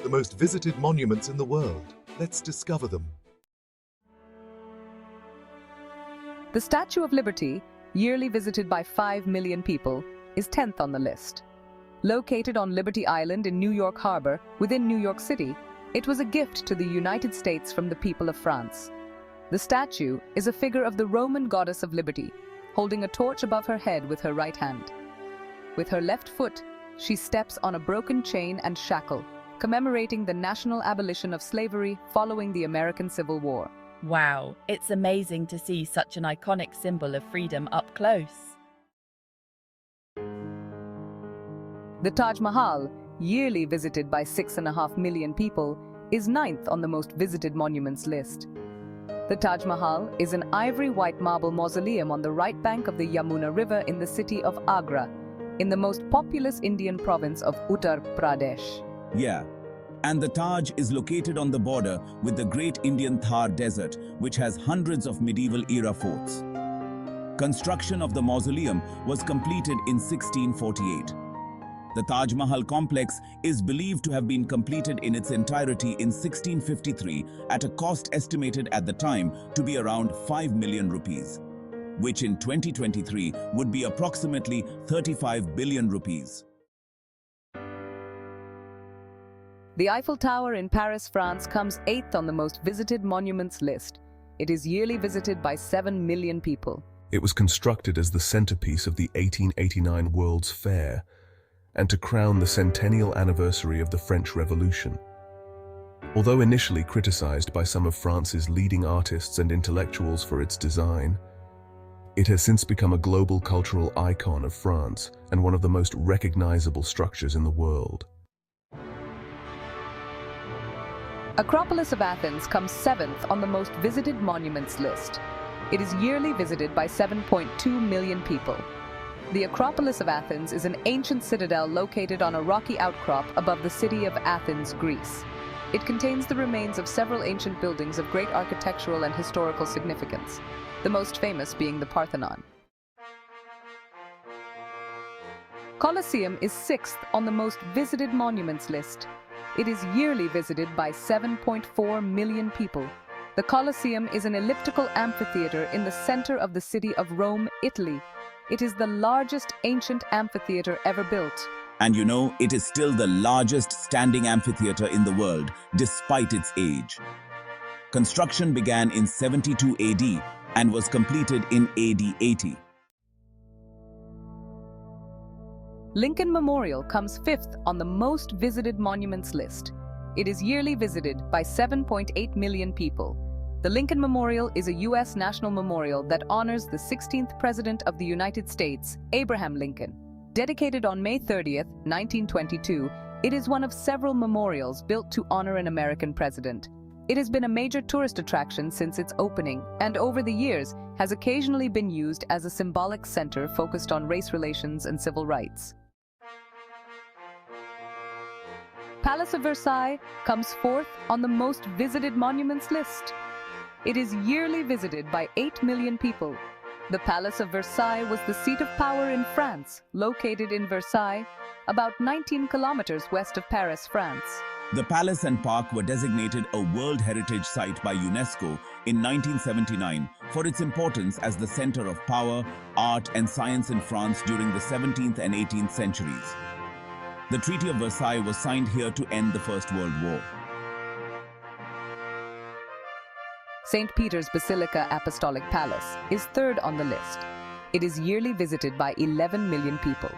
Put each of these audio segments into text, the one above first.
the most visited monuments in the world. Let's discover them. The Statue of Liberty, yearly visited by 5 million people, is 10th on the list. Located on Liberty Island in New York Harbor, within New York City, it was a gift to the United States from the people of France. The statue is a figure of the Roman goddess of liberty, holding a torch above her head with her right hand. With her left foot, she steps on a broken chain and shackle, commemorating the national abolition of slavery following the American Civil War. Wow, it's amazing to see such an iconic symbol of freedom up close. The Taj Mahal, yearly visited by 6.5 million people, is 9th on the most visited monuments list. The Taj Mahal is an ivory white marble mausoleum on the right bank of the Yamuna River in the city of Agra, in the most populous Indian province of Uttar Pradesh. Yeah, and the Taj is located on the border with the Great Indian Thar Desert, which has hundreds of medieval-era forts. Construction of the mausoleum was completed in 1648. The Taj Mahal complex is believed to have been completed in its entirety in 1653 at a cost estimated at the time to be around 5 million rupees, which in 2023 would be approximately 35 billion rupees. The Eiffel Tower in Paris, France comes 8th on the most visited monuments list. It is yearly visited by 7 million people. It was constructed as the centerpiece of the 1889 World's Fair, and to crown the centennial anniversary of the French Revolution. Although initially criticized by some of France's leading artists and intellectuals for its design, it has since become a global cultural icon of France and one of the most recognizable structures in the world. Acropolis of Athens comes 7th on the most visited monuments list. It is yearly visited by 7.2 million people. The Acropolis of Athens is an ancient citadel located on a rocky outcrop above the city of Athens, Greece. It contains the remains of several ancient buildings of great architectural and historical significance, the most famous being the Parthenon. Colosseum is 6th on the most visited monuments list. It is yearly visited by 7.4 million people. The Colosseum is an elliptical amphitheater in the center of the city of Rome, Italy. It is the largest ancient amphitheater ever built. And you know, it is still the largest standing amphitheater in the world, despite its age. Construction began in 72 AD and was completed in AD 80. Lincoln Memorial comes 5th on the most visited monuments list. It is yearly visited by 7.8 million people. The Lincoln Memorial is a U.S. national memorial that honors the 16th President of the United States, Abraham Lincoln. Dedicated on May 30th, 1922, it is one of several memorials built to honor an American president. It has been a major tourist attraction since its opening, and over the years has occasionally been used as a symbolic center focused on race relations and civil rights. Palace of Versailles comes 4th on the most visited monuments list. It is yearly visited by 8 million people. The Palace of Versailles was the seat of power in France, located in Versailles, about 19 kilometers west of Paris, France. The palace and park were designated a World Heritage Site by UNESCO in 1979 for its importance as the center of power, art, and science in France during the 17th and 18th centuries. The Treaty of Versailles was signed here to end the First World War. St. Peter's Basilica Apostolic Palace is 3rd on the list. It is yearly visited by 11 million people.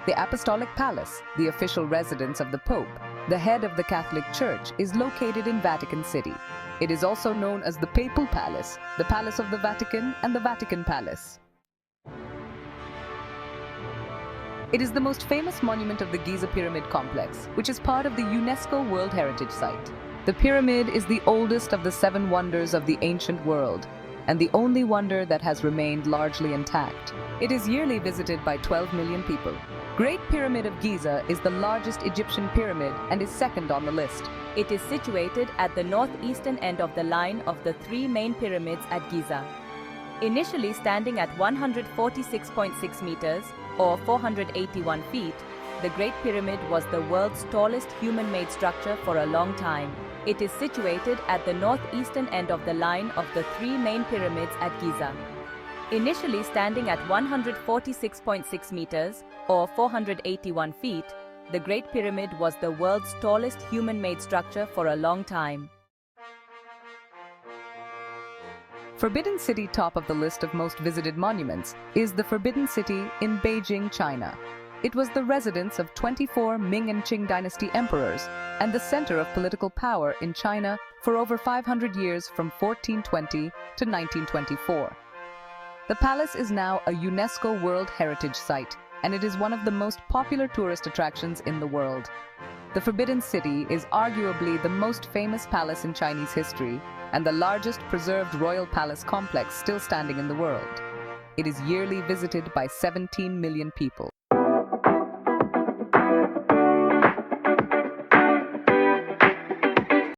The Apostolic Palace, the official residence of the Pope, the head of the Catholic Church, is located in Vatican City. It is also known as the Papal Palace, the Palace of the Vatican, and the Vatican Palace. It is the most famous monument of the Giza Pyramid Complex, which is part of the UNESCO World Heritage Site. The pyramid is the oldest of the 7 wonders of the ancient world, and the only wonder that has remained largely intact. It is yearly visited by 12 million people. Great Pyramid of Giza is the largest Egyptian pyramid and is 2nd on the list. It is situated at the northeastern end of the line of the 3 main pyramids at Giza. Initially standing at 146.6 meters, or 481 feet, the Great Pyramid was the world's tallest human-made structure for a long time. It is situated at the northeastern end of the line of the three main pyramids at Giza. Initially standing at 146.6 meters, or 481 feet, the Great Pyramid was the world's tallest human-made structure for a long time. Forbidden City, top of the list of most visited monuments, is the Forbidden City in Beijing, China. It was the residence of 24 Ming and Qing dynasty emperors and the center of political power in China for over 500 years, from 1420 to 1924. The palace is now a UNESCO World Heritage Site, and it is one of the most popular tourist attractions in the world. The Forbidden City is arguably the most famous palace in Chinese history and the largest preserved royal palace complex still standing in the world. It is yearly visited by 17 million people.